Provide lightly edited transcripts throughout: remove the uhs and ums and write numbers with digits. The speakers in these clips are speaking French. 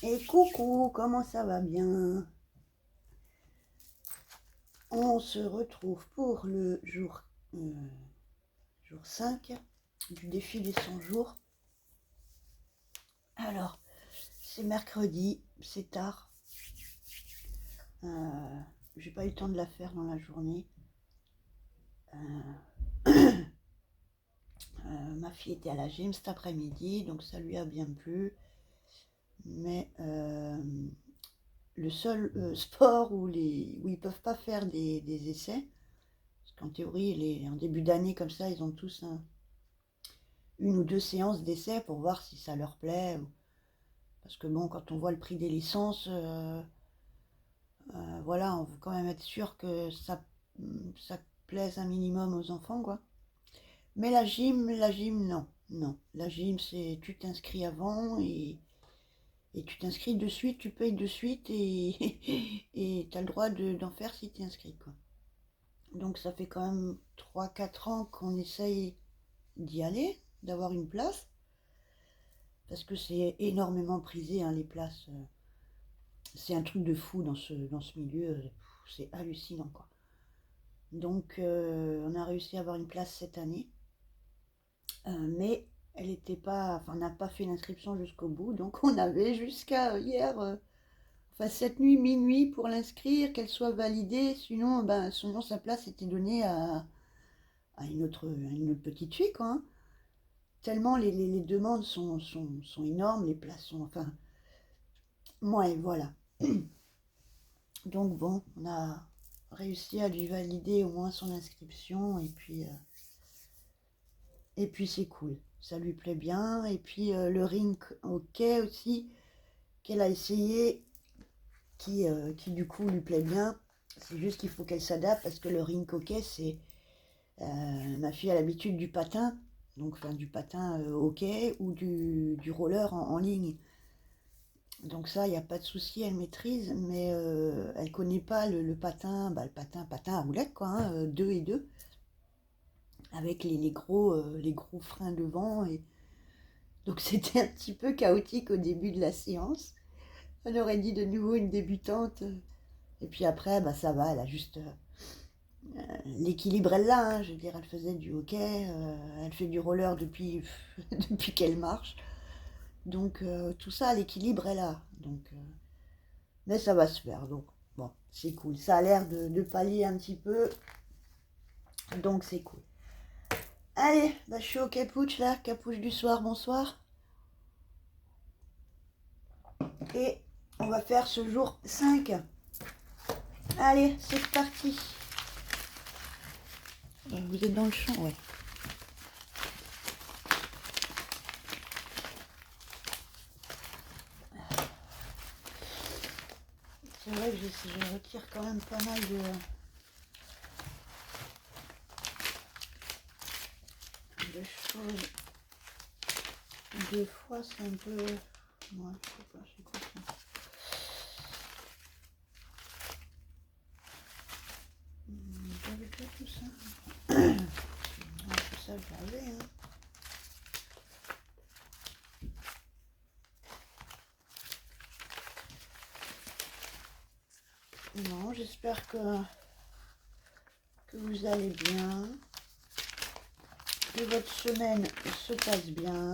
Et coucou, comment ça va bien? On se retrouve pour le jour 5 du défi des 100 jours. Alors, c'est mercredi, c'est tard. J'ai pas eu le temps de la faire dans la journée. Ma fille était à la gym cet après-midi, donc ça lui a bien plu. Mais le seul sport où ils peuvent pas faire des essais, parce qu'en théorie, en début d'année comme ça, ils ont tous une ou deux séances d'essais pour voir si ça leur plaît. Parce que bon, quand on voit le prix des licences, voilà, on veut quand même être sûr que ça plaise un minimum aux enfants, quoi. Mais la gym, non. Non, la gym, c'est tu t'inscris avant et tu t'inscris de suite, tu payes de suite et tu as le droit d'en faire si tu es inscrit, quoi. Donc ça fait quand même 3 4 ans qu'on essaye d'y aller, d'avoir une place, parce que c'est énormément prisé, hein, les places. C'est un truc de fou dans ce milieu, c'est hallucinant, quoi. Donc on a réussi à avoir une place cette année, mais elle était pas, enfin, on n'a pas fait l'inscription jusqu'au bout, donc on avait jusqu'à hier, enfin cette nuit minuit pour l'inscrire, qu'elle soit validée, sinon sa place était donnée à une autre petite fille, quoi, hein. Tellement les demandes sont énormes, les places sont, enfin, ouais, voilà. Donc bon, on a réussi à lui valider au moins son inscription et puis c'est cool, ça lui plaît bien. Et puis le ring hockey aussi qu'elle a essayé, qui du coup lui plaît bien. C'est juste qu'il faut qu'elle s'adapte parce que le ring hockey, c'est ma fille a l'habitude du patin, donc enfin du patin hockey ou du roller en ligne. Donc ça, il n'y a pas de souci, elle maîtrise, mais elle connaît pas le patin, le patin à roulettes, quoi, hein, deux et deux, avec les gros freins devant. Et donc c'était un petit peu chaotique au début de la séance. On aurait dit de nouveau une débutante. Et puis après, ça va, elle a juste l'équilibre, elle l'a, hein, je veux dire, elle faisait du hockey, elle fait du roller depuis, depuis qu'elle marche. Donc tout ça, l'équilibre, elle a. Donc, mais ça va se faire, donc bon, c'est cool. Ça a l'air de pallier un petit peu, donc c'est cool. Allez, je suis au capouche là, capouche du soir, bonsoir. Et on va faire ce jour 5. Allez, c'est parti. Vous êtes dans le champ, ouais. C'est vrai que je retire quand même pas mal de choses. Des fois, c'est un peu... Moi, je sais pas, c'est quoi ça? J'avais pas tout ça. Tout ça, j'avais, hein. Non, j'espère que vous allez bien, que votre semaine se passe bien.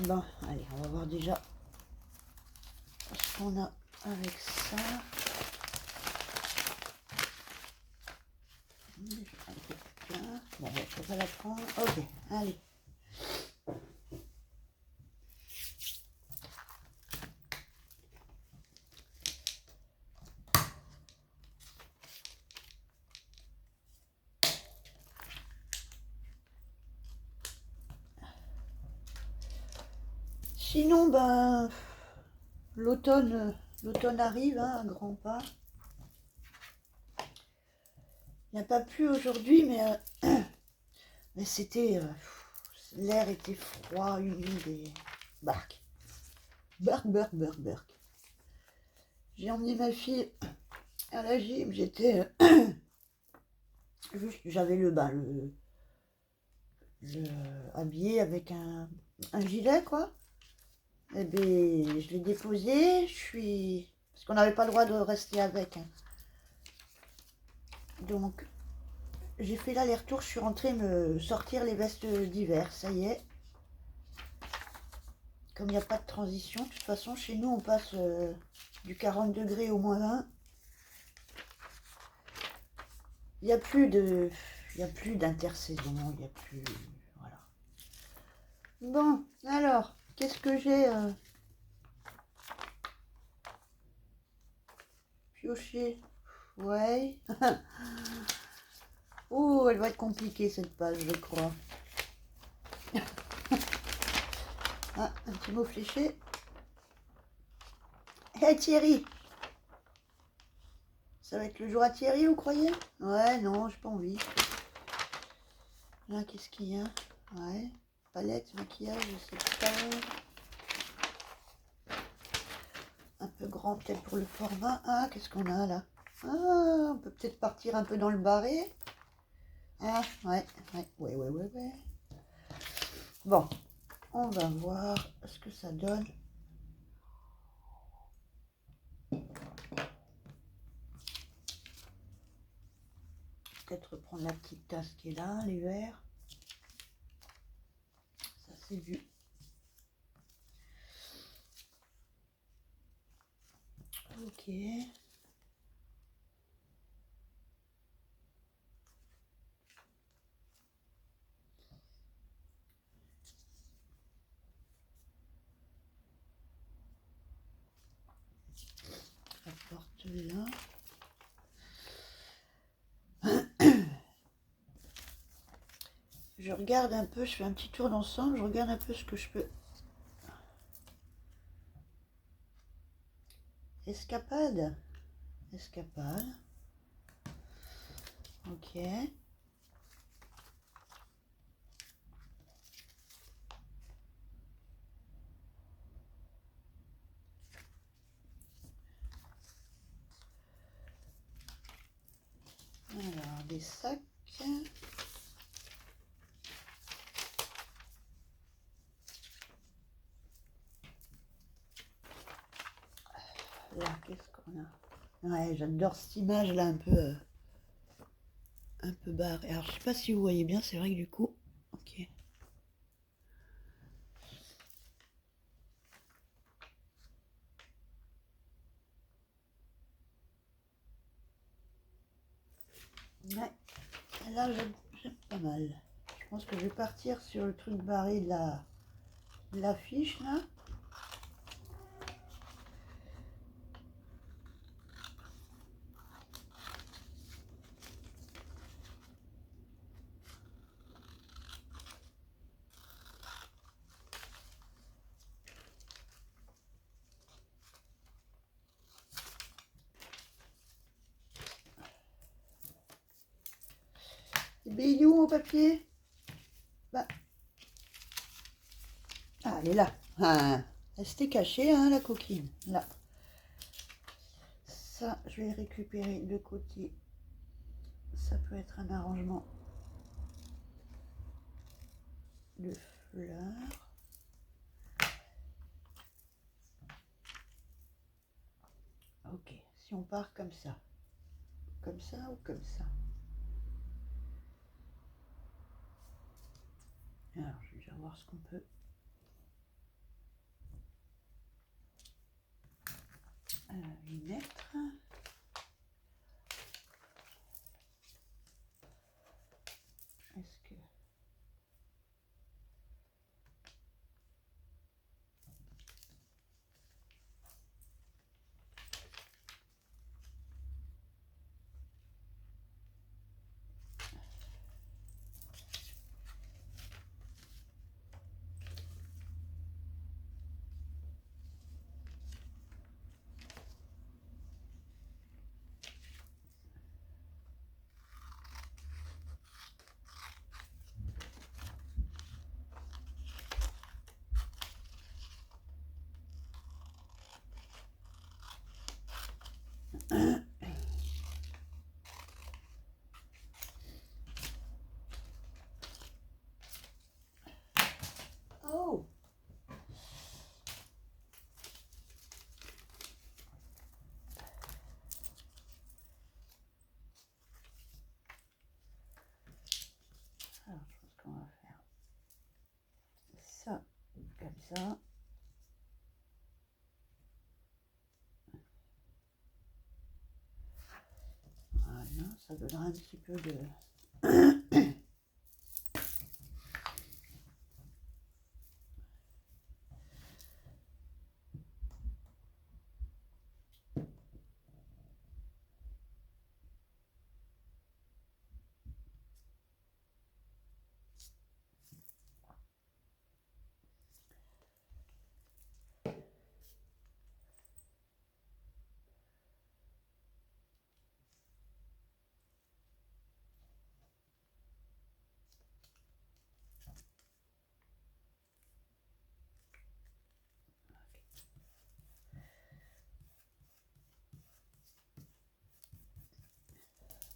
Bon, allez, on va voir déjà ce qu'on a avec ça. Bon, je peux pas la prendre. Ok, allez. Sinon, l'automne arrive, hein, à grands pas. Il n'y a pas plu aujourd'hui, mais c'était... l'air était froid, humide et... Bark. Bark, bark, bark, bark. J'ai emmené ma fille à la gym, j'étais... juste, j'avais le habillé avec un gilet, quoi. Et bien, je l'ai déposé, parce qu'on n'avait pas le droit de rester avec, hein. Donc, j'ai fait l'aller-retour, je suis rentrée me sortir les vestes d'hiver, ça y est. Comme il n'y a pas de transition, de toute façon, chez nous, on passe du 40 degrés au -20. Il n'y a plus d'intersaison, il n'y a plus... Voilà. Bon, alors, qu'est-ce que j'ai pioché? Ouais. Oh, elle va être compliquée cette page, je crois. Ah, un petit mot fléché. Hé Thierry! Ça va être le jour à Thierry, vous croyez? Ouais, non, j'ai pas envie. Là, qu'est-ce qu'il y a? Ouais, palette, maquillage, je sais pas. Un peu grand peut-être pour le format. Ah, qu'est-ce qu'on a là? Ah, on peut peut-être partir un peu dans le barré. Ah, ouais. Bon, on va voir ce que ça donne. Peut-être reprendre la petite tasse qui est là, les verres. Ça c'est vu. Ok. Porte là. Je regarde un peu, je fais un petit tour d'ensemble, je regarde un peu ce que je peux. Escapade. Ok. Alors, des sacs. Là, qu'est-ce qu'on a? Ouais, j'adore cette image là, un peu barrée. Alors, je sais pas si vous voyez bien, c'est vrai que du coup, ok. Ouais, là, j'aime pas mal. Je pense que je vais partir sur le truc barré de l'affiche là. Et il est où mon papier? Bah. Ah, elle est là. Ah, elle s'était cachée, hein, la coquine. Là. Ça, je vais récupérer de côté. Ça peut être un arrangement de fleurs. Ok, si on part comme ça ou comme ça. Alors, je vais déjà voir ce qu'on peut y mettre. Est-ce que... ça. Voilà, ça donnera un petit peu de...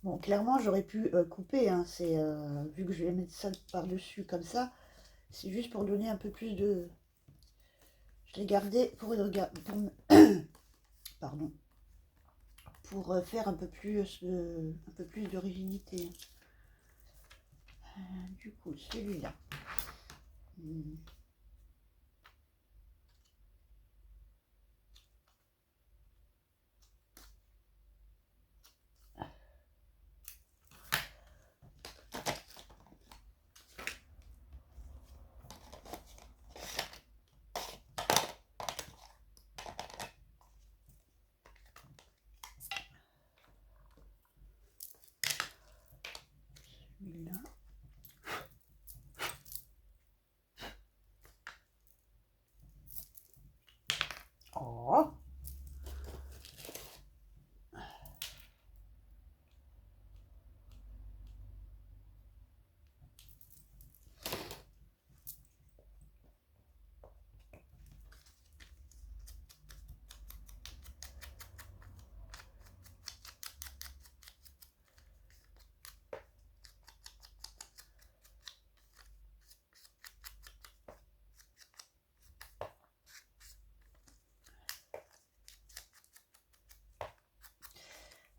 Bon, clairement, j'aurais pu couper, hein, vu que je vais mettre ça par-dessus comme ça, c'est juste pour donner un peu plus de... Je l'ai gardé pardon, pour faire un peu plus d'originalité. Du coup, celui-là. Hmm. Celui-là. Oh!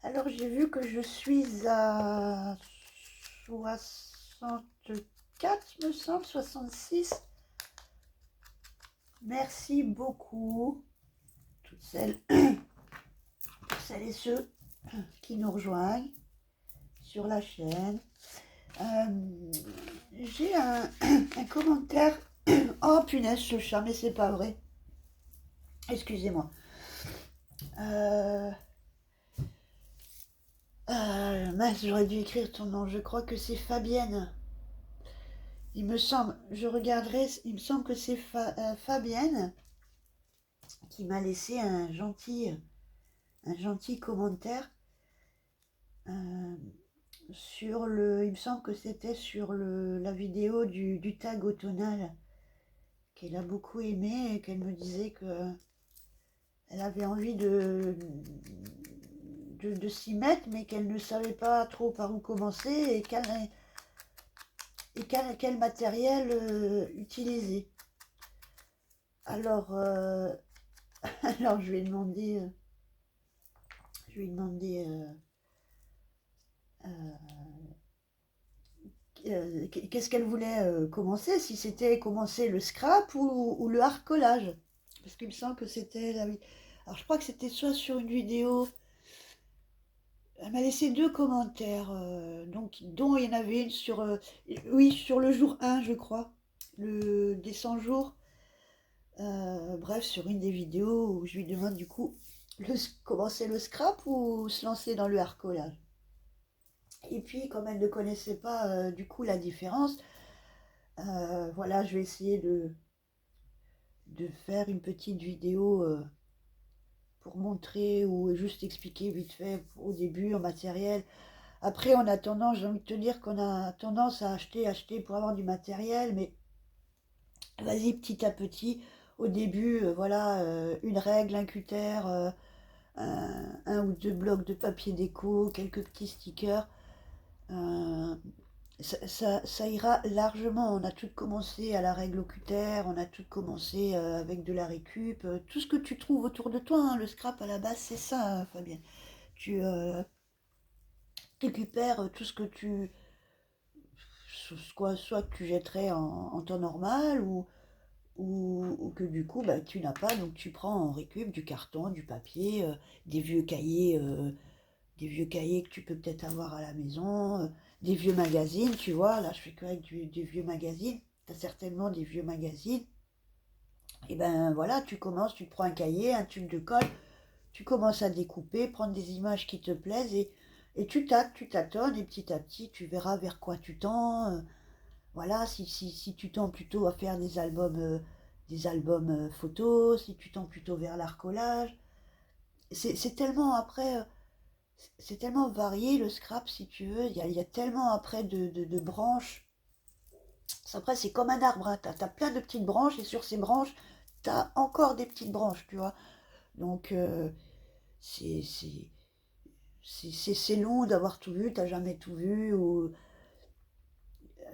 Alors, j'ai vu que je suis à 64, me semble, 66. Merci beaucoup, toutes celles, toutes celles et ceux qui nous rejoignent sur la chaîne. J'ai un commentaire. Oh punaise, ce chat, mais c'est pas vrai. Excusez-moi. Mince, j'aurais dû écrire ton nom. Je crois que c'est Fabienne. Il me semble, je regarderai, il me semble que c'est Fabienne qui m'a laissé un gentil commentaire sur il me semble que c'était sur la vidéo du tag automnal qu'elle a beaucoup aimé et qu'elle me disait que elle avait envie de s'y mettre, mais qu'elle ne savait pas trop par où commencer et quel matériel utiliser. Alors, alors je lui ai demandé, qu'est-ce qu'elle voulait commencer, si c'était commencer le scrap ou le hard collage. Parce qu'il me semble que c'était alors je crois que c'était soit sur une vidéo. Elle m'a laissé deux commentaires, donc, dont il y en avait une sur, oui, sur le jour 1, je crois, des 100 jours. Bref, sur une des vidéos où je lui demande du coup commencer le scrap ou se lancer dans le hard collage. Et puis, comme elle ne connaissait pas du coup la différence, voilà, je vais essayer de faire une petite vidéo pour montrer ou juste expliquer vite fait au début en matériel. Après, on a tendance, j'ai envie de te dire qu'on a tendance à acheter pour avoir du matériel, mais vas-y petit à petit. Au début, voilà, une règle, un cutter, un ou deux blocs de papier déco, quelques petits stickers. euh, ça ira largement. On a tout commencé à la règle au cutter, on a tout commencé avec de la récup. Tout ce que tu trouves autour de toi, hein, le scrap à la base, c'est ça, hein, Fabienne. Tu récupères tout ce que soit que tu jetterais en temps normal ou que du coup, bah, tu n'as pas, donc tu prends en récup du carton, du papier, des vieux cahiers, que tu peux peut-être avoir à la maison, des vieux magazines, tu vois, là je fais que avec des vieux magazines, tu as certainement des vieux magazines, et ben voilà, tu commences, tu te prends un cahier, un tube de colle, tu commences à découper, prendre des images qui te plaisent, et tu tâtonnes, et petit à petit, tu verras vers quoi tu tends, voilà, si tu tends plutôt à faire des albums photos, si tu tends plutôt vers l'art collage, c'est tellement après, c'est tellement varié le scrap si tu veux, il y a tellement après de branches. Après c'est comme un arbre, hein. T'as plein de petites branches et sur ces branches, t'as encore des petites branches, tu vois. Donc c'est c'est- c'est long d'avoir tout vu, t'as jamais tout vu, ou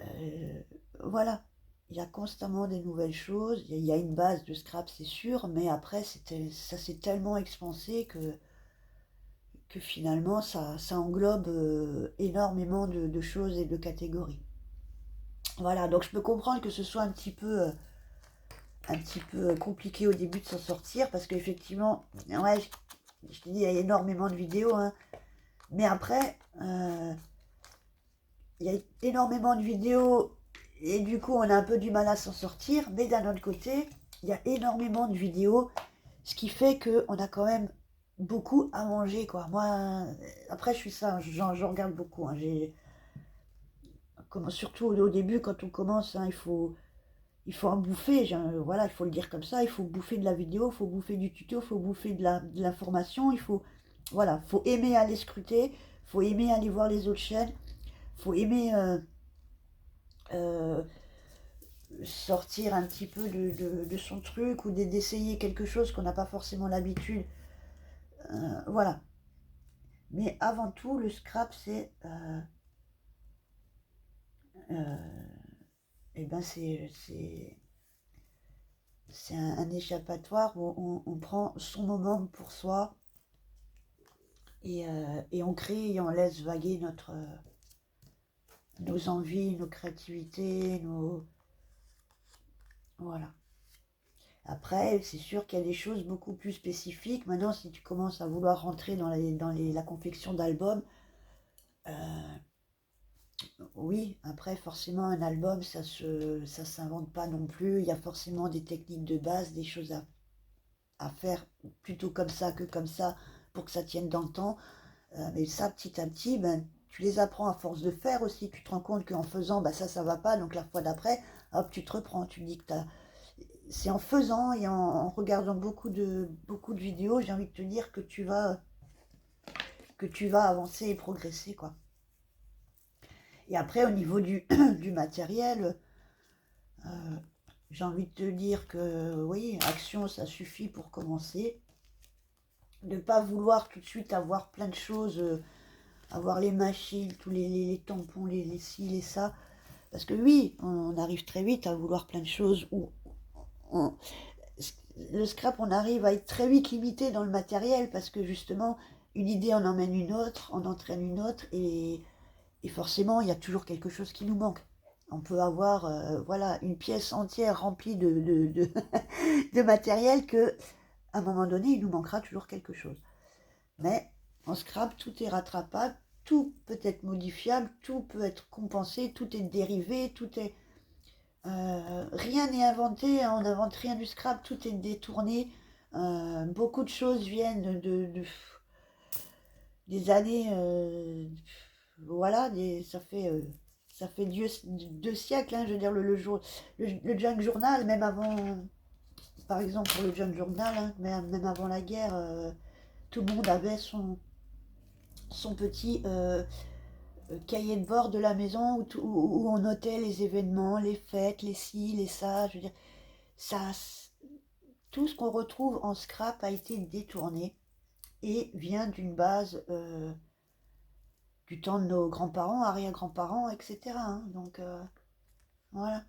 Euh, voilà, il y a constamment des nouvelles choses. Il y a une base de scrap, c'est sûr, mais après, ça s'est tellement expansé que finalement, ça englobe énormément de choses et de catégories. Voilà, donc je peux comprendre que ce soit un petit peu compliqué au début de s'en sortir, parce qu'effectivement, ouais, je te dis, il y a énormément de vidéos, hein, mais après, il y a énormément de vidéos et du coup on a un peu du mal à s'en sortir, mais d'un autre côté, il y a énormément de vidéos, ce qui fait qu'on a quand même beaucoup à manger, quoi. Moi, après je suis ça, j'en regarde beaucoup, hein. Surtout au début quand on commence, hein, il faut en bouffer, voilà, il faut le dire comme ça, il faut bouffer de la vidéo, il faut bouffer du tuto, il faut bouffer de l'information, voilà, faut aimer aller scruter, il faut aimer aller voir les autres chaînes, il faut aimer euh, sortir un petit peu de son truc, ou d'essayer quelque chose qu'on n'a pas forcément l'habitude. Voilà. Mais avant tout, le scrap, eh ben c'est un échappatoire où on prend son moment pour soi, et on crée et on laisse vaguer nos envies, nos créativités, voilà. Après, c'est sûr qu'il y a des choses beaucoup plus spécifiques. Maintenant, si tu commences à vouloir rentrer la confection d'albums, euh, oui, après, forcément, un album, ça s'invente pas non plus. Il y a forcément des techniques de base, des choses à faire plutôt comme ça que comme ça pour que ça tienne dans le temps. Mais ça, petit à petit, ben, tu les apprends à force de faire aussi. Tu te rends compte qu'en faisant, ben, ça va pas. Donc la fois d'après, hop, tu te reprends. Tu dis que c'est en faisant et en regardant beaucoup de vidéos, j'ai envie de te dire que tu vas avancer et progresser, quoi. Et après, au niveau du matériel, Euh, j'ai envie de te dire que oui, action, ça suffit pour commencer. De ne pas vouloir tout de suite avoir plein de choses, avoir les machines, tous les tampons, les ci, les ça. Parce que oui, on arrive très vite à vouloir plein de choses. On- le scrap, on arrive à être très vite limité dans le matériel, parce que justement, une idée en emmène une autre, en entraîne une autre, et forcément, il y a toujours quelque chose qui nous manque. On peut avoir voilà, une pièce entière remplie de matériel que, à un moment donné, il nous manquera toujours quelque chose. Mais en scrap, tout est rattrapable, tout peut être modifiable, tout peut être compensé, tout est dérivé, rien n'est inventé, on n'invente rien du scrap, tout est détourné. Beaucoup de choses viennent des années, voilà, ça fait deux siècles, hein, je veux dire, le junk journal, même avant, par exemple pour le junk journal, hein, même avant la guerre, tout le monde avait son petit cahier de bord de la maison où on notait les événements, les fêtes, les ci, les ça, je veux dire, ça, tout ce qu'on retrouve en scrap a été détourné et vient d'une base du temps de nos grands-parents, arrière-grands-parents, etc., hein. Donc voilà.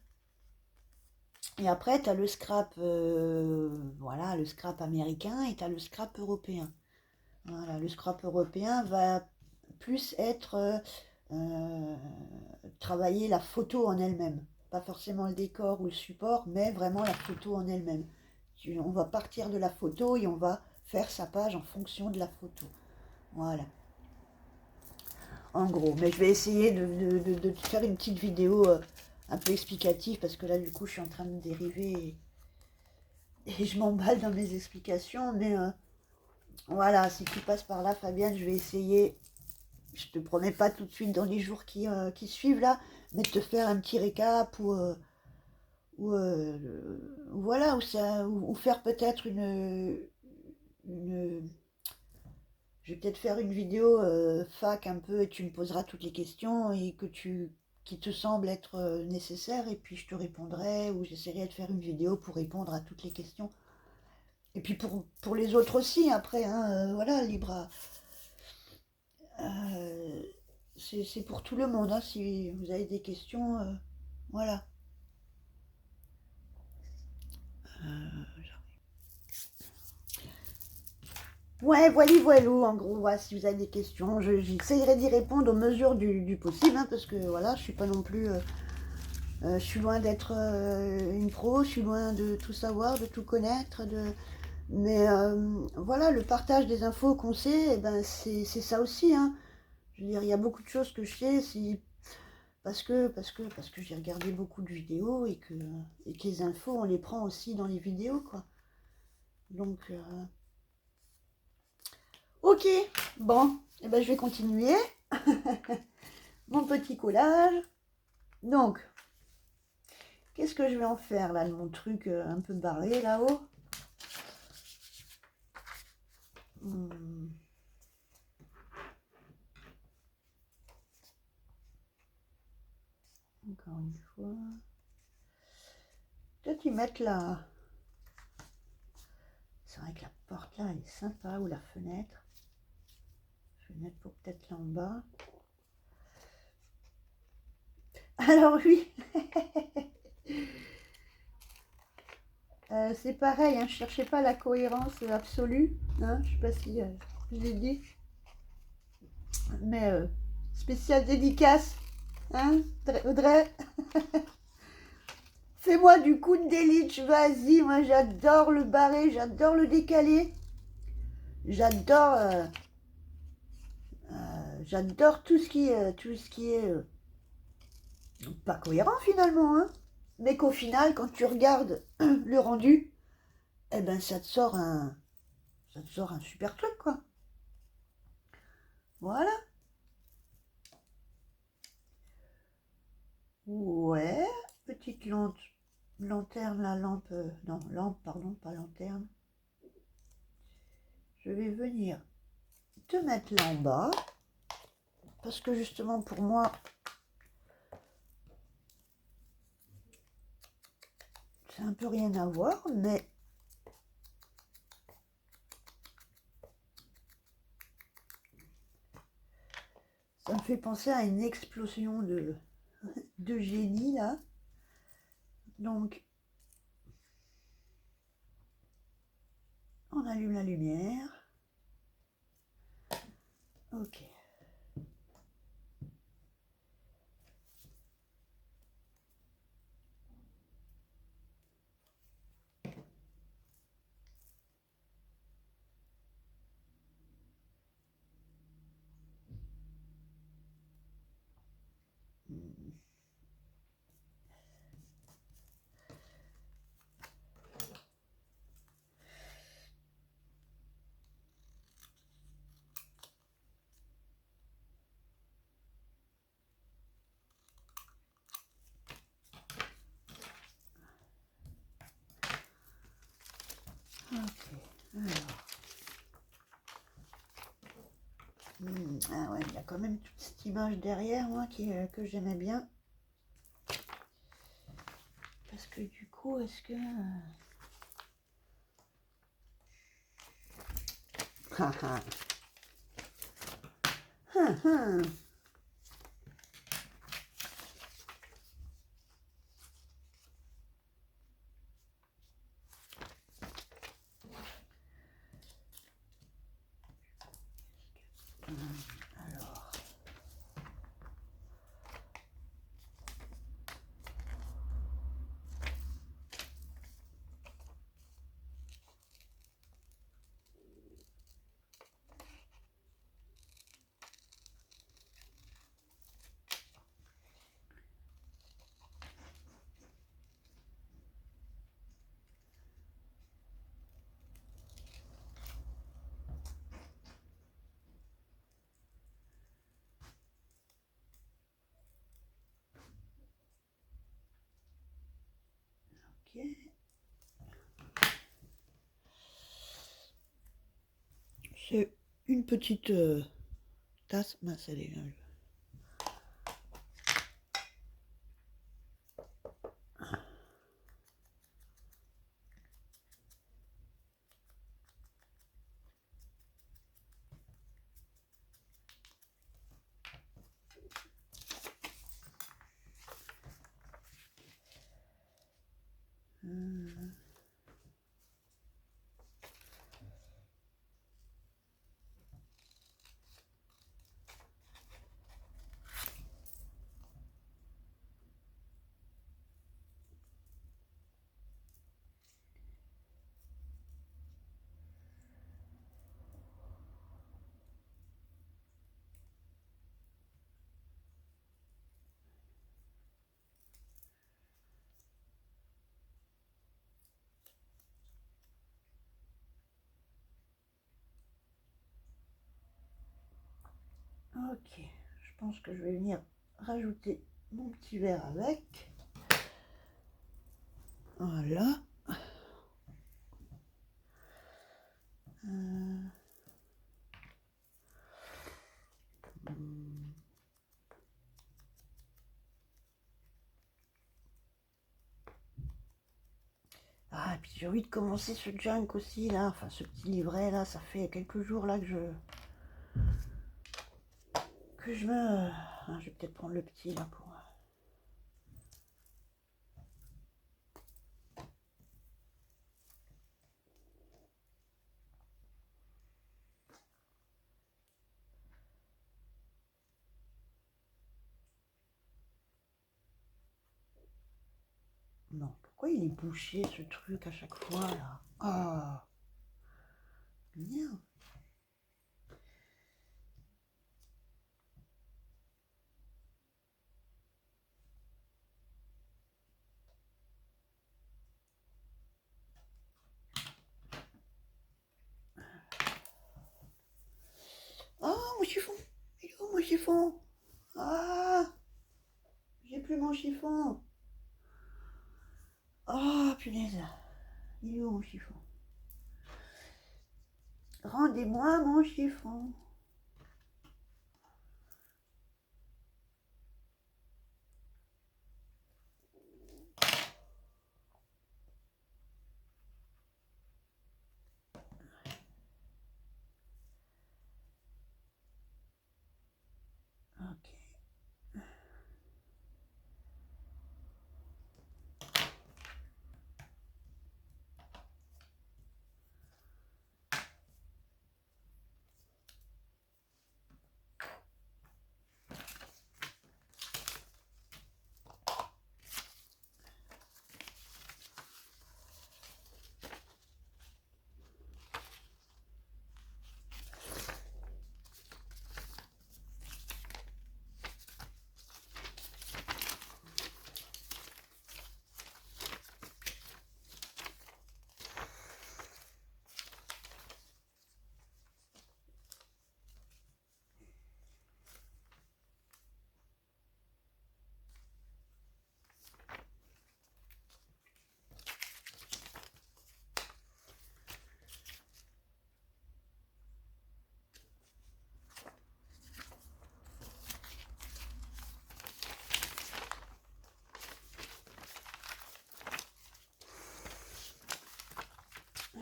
Et après, tu as le scrap, voilà, le scrap américain, et tu as le scrap européen. Voilà, le scrap européen va plus être travailler la photo en elle-même. pas forcément le décor ou le support, mais vraiment la photo en elle-même. On va partir de la photo et on va faire sa page en fonction de la photo. Voilà. En gros, mais je vais essayer de faire une petite vidéo un peu explicative, parce que là, du coup, je suis en train de dériver et je m'emballe dans mes explications, mais voilà, si tu passes par là, Fabienne, je vais essayer, je te promets pas tout de suite dans les jours qui suivent là, mais de te faire un petit récap voilà, ou faire peut-être une, je vais peut-être faire une vidéo fac un peu, et tu me poseras toutes les questions qui te semblent être nécessaires, et puis je te répondrai, ou j'essaierai de faire une vidéo pour répondre à toutes les questions. Et puis pour les autres aussi, après, hein, voilà, libre à... c'est pour tout le monde, hein, si vous avez des questions, voilà. Ouais, voilou, en gros, ouais, si vous avez des questions, j'essayerai d'y répondre aux mesures du possible, hein, parce que voilà, je suis pas non plus... je suis loin d'être une pro, je suis loin de tout savoir, de tout connaître, mais voilà, le partage des infos qu'on sait, eh ben, c'est ça aussi, hein. Je veux dire, il y a beaucoup de choses que je sais parce que j'ai regardé beaucoup de vidéos, et que les infos, on les prend aussi dans les vidéos, quoi. Donc, ok, bon, eh ben, je vais continuer mon petit collage. Donc, qu'est-ce que je vais en faire, là, de mon truc un peu barré, là-haut? Encore une fois. Peut-être y mettre là. C'est vrai que la porte là, elle est sympa, ou la fenêtre. Fenêtre pour peut-être là en bas. Alors oui, c'est pareil, hein, je cherchais pas la cohérence absolue. Hein, je sais pas si je l'ai dit. Mais spécial dédicace. Hein, Audrey, fais-moi du coup de Delitzsch, vas-y, moi j'adore le barré, j'adore le décalé. J'adore j'adore tout ce qui est pas cohérent finalement, hein. Mais qu'au final, quand tu regardes le rendu, eh ben ça te sort un super truc, quoi. Voilà. Ouais, petite lanterne, la lampe, non, lampe, pardon, pas lanterne. Je vais venir te mettre là en bas, parce que justement pour moi, c'est un peu rien à voir, mais ça me fait penser à une explosion de génie là. Donc, on allume la lumière. Ok. Ok. Alors. Ah ouais, il y a quand même toute cette image derrière moi que j'aimais bien. Parce que du coup, est-ce que... Alors, Ok. C'est une petite tasse. Mince, elle est... Ok, je pense que je vais venir rajouter mon petit verre avec. Voilà. Ah, et puis j'ai envie de commencer ce junk aussi, là, enfin ce petit livret, là, ça fait quelques jours, là, que je me... Ah, je vais peut-être prendre le petit, là, pour... Non, pourquoi il est bouché, ce truc, à chaque fois, là? Ah, merde. Ah, mon chiffon! Il est où, mon chiffon? Ah, j'ai plus mon chiffon. Ah, punaise. Il est où, mon chiffon? Rendez-moi mon chiffon. Ok.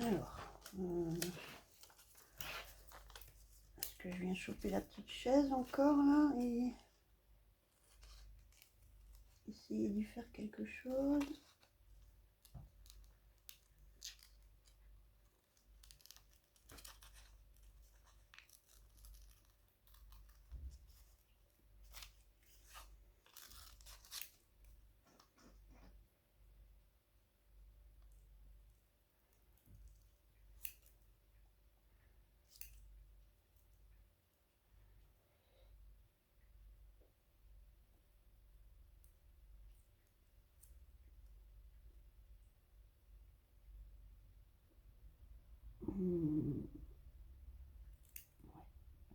Alors, est-ce que je viens choper la petite chaise encore là et essayer d'y faire quelque chose?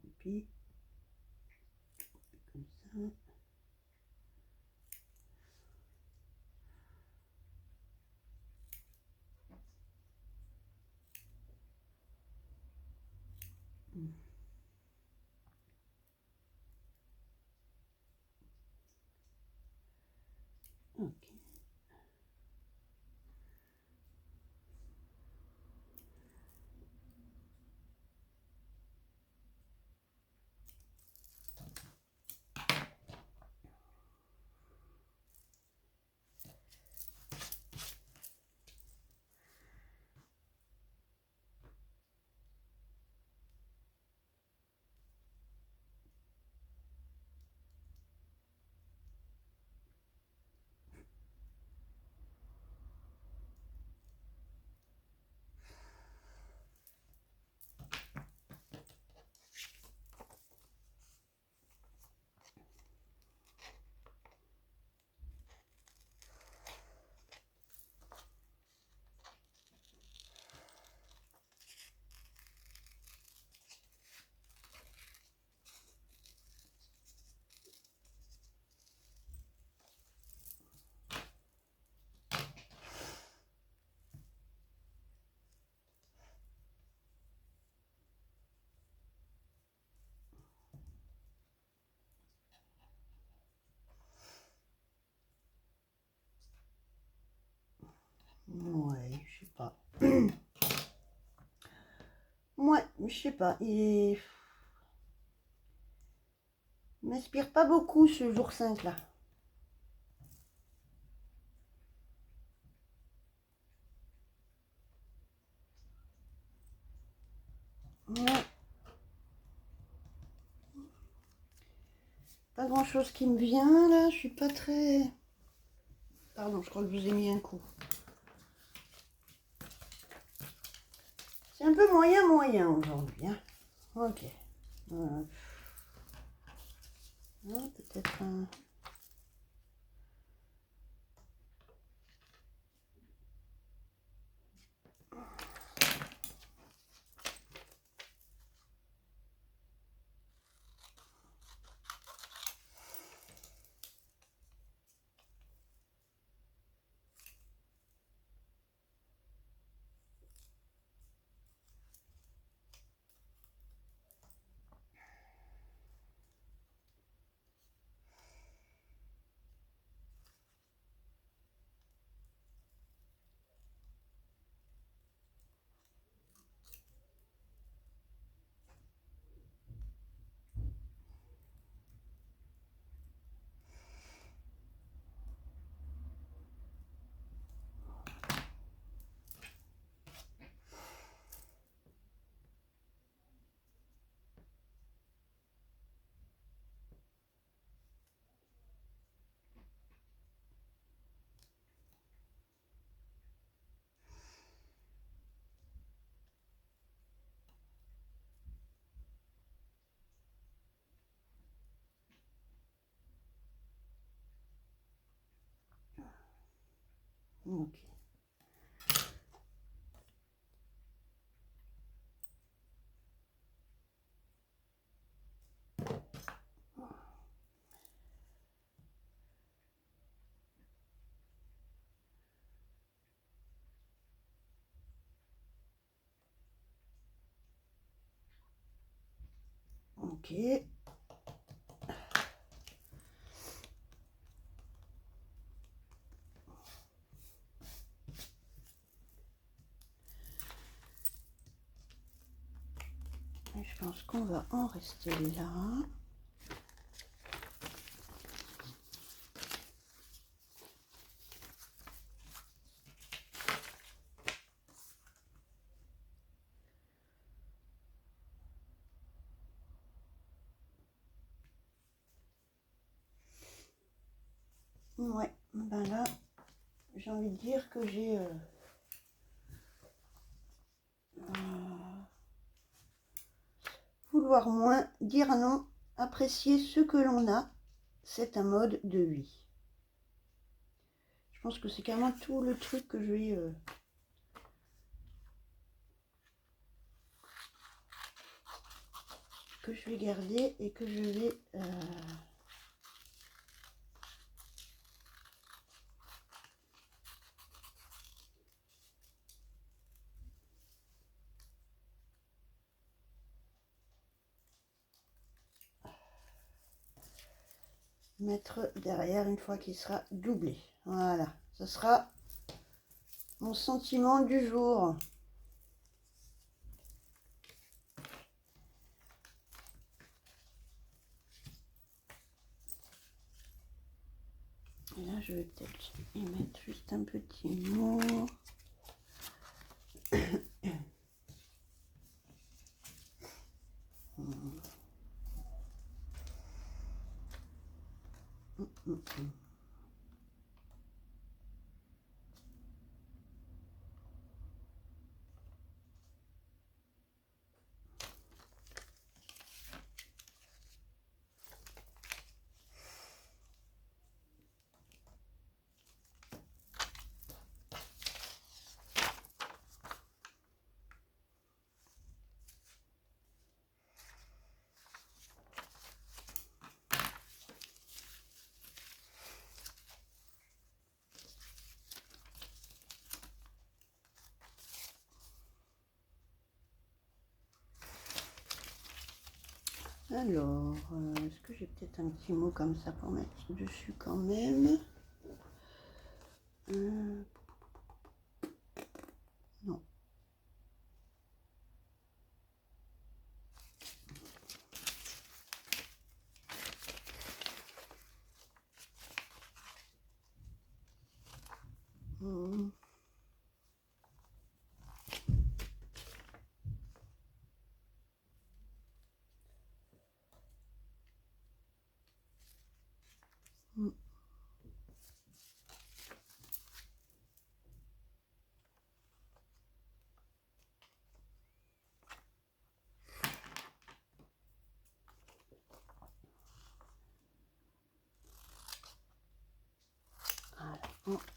Et puis, comme ça. Ok. Ouais, je sais pas. Ouais, je sais pas. Il m'inspire pas beaucoup ce jour 5 là. Ouais, pas grand chose qui me vient là. Je suis pas très. Pardon, je crois que je vous ai mis un coup. C'est un peu moyen aujourd'hui. Hein. Ok. Peut-être un. Ok. Ok. Et je pense qu'on va en rester là. Ouais, ben là, j'ai envie de dire que j'ai vouloir moins, dire non, apprécier ce que l'on a, c'est un mode de vie. Je pense que c'est carrément tout le truc que je vais garder et que je vais mettre derrière une fois qu'il sera doublé. Voilà, ce sera mon sentiment du jour. Et là, je vais peut-être y mettre juste un petit mot. Alors, est-ce que j'ai peut-être un petit mot comme ça pour mettre dessus quand même? Non.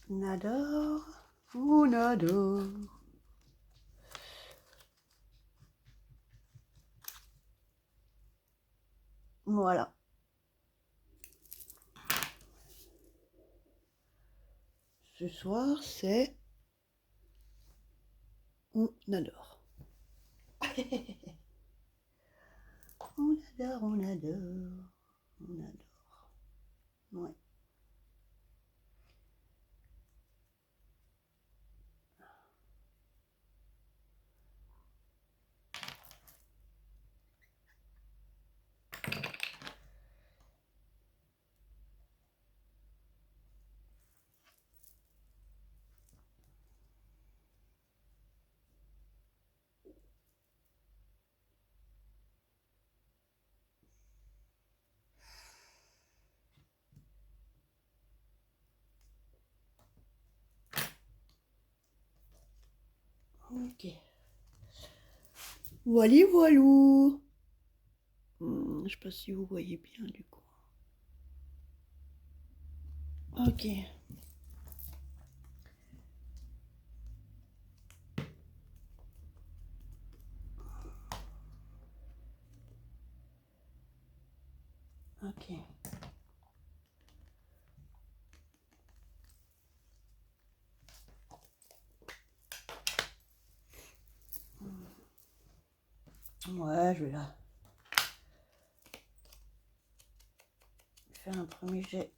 On adore, on adore. Voilà. Ce soir, c'est on adore. On adore, on adore, on adore. Ouais. Ok. Voili voilou. Je sais pas si vous voyez bien du coup. Ok. Ok. Ouais, je vais là faire un premier jet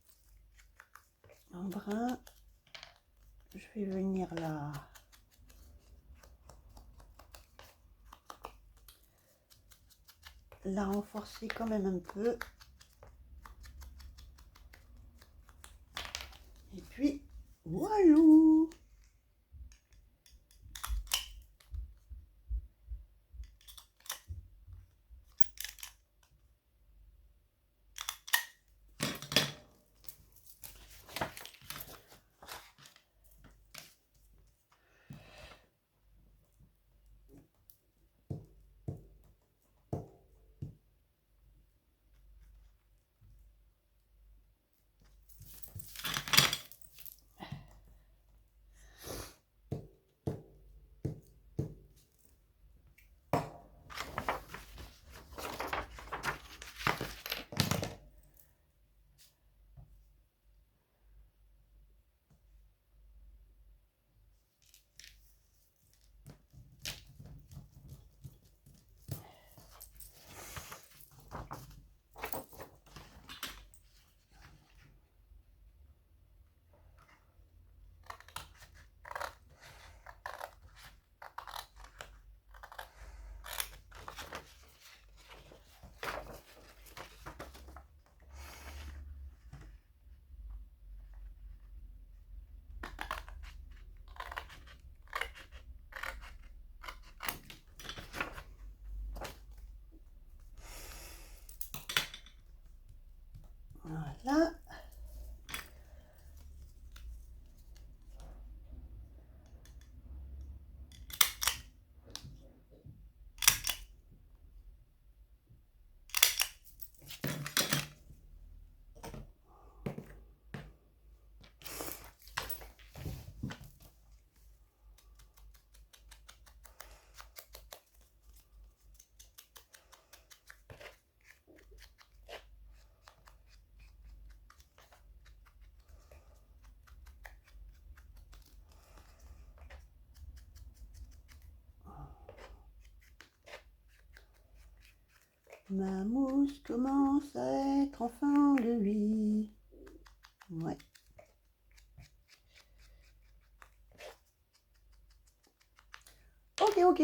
en brun. Je vais venir là. La renforcer quand même un peu. Et puis, voilou. Voilà. Ma mousse commence à être en fin de vie. Ouais. Ok, ok.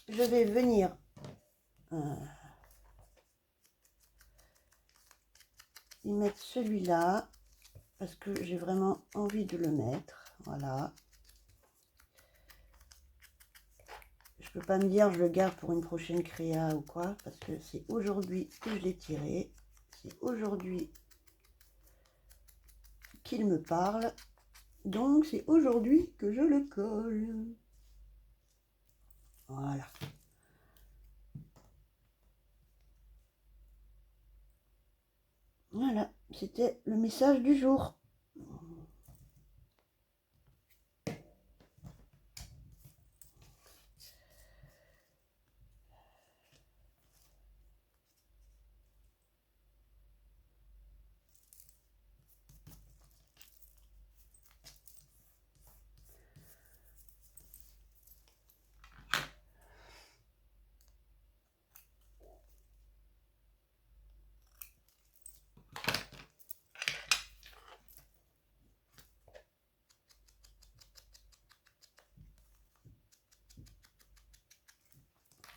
Je vais venir y mettre celui-là parce que j'ai vraiment envie de le mettre. Voilà. Je peux pas me dire je le garde pour une prochaine créa ou quoi, parce que c'est aujourd'hui que je l'ai tiré. C'est aujourd'hui qu'il me parle. Donc c'est aujourd'hui que je le colle. Voilà. Voilà, c'était le message du jour.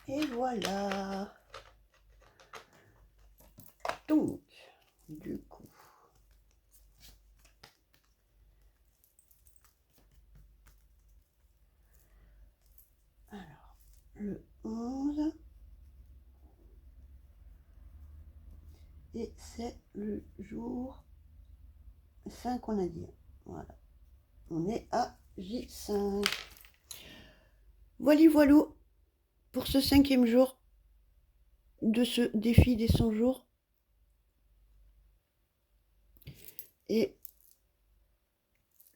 Et voilà. Donc, du coup, alors, le 11, et c'est le jour 5, on a dit. Voilà. On est à J5. Voilà, voilà pour ce 5e jour de ce défi des 100 jours. Et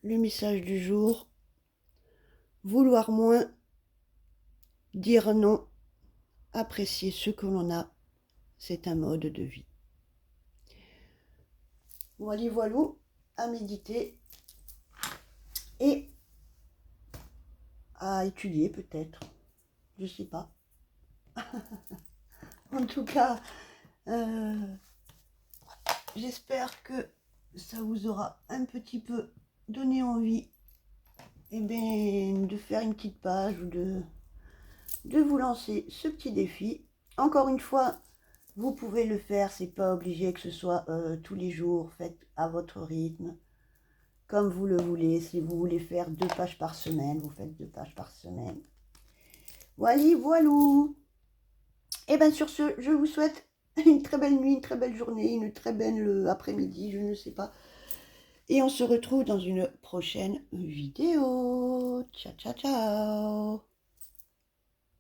le message du jour, vouloir moins, dire non, apprécier ce que l'on a, c'est un mode de vie. Voilà, voilà, à méditer et à étudier peut-être, je sais pas. En tout cas, j'espère que ça vous aura un petit peu donné envie de faire une petite page ou de vous lancer ce petit défi. Encore une fois, vous pouvez le faire, c'est pas obligé que ce soit tous les jours, faites à votre rythme, comme vous le voulez. Si vous voulez faire 2 pages par semaine, vous faites 2 pages par semaine. Voilà, voilou. Et bien sur ce, je vous souhaite une très belle nuit, une très belle journée, une très belle après-midi, je ne sais pas. Et on se retrouve dans une prochaine vidéo. Ciao, ciao, ciao.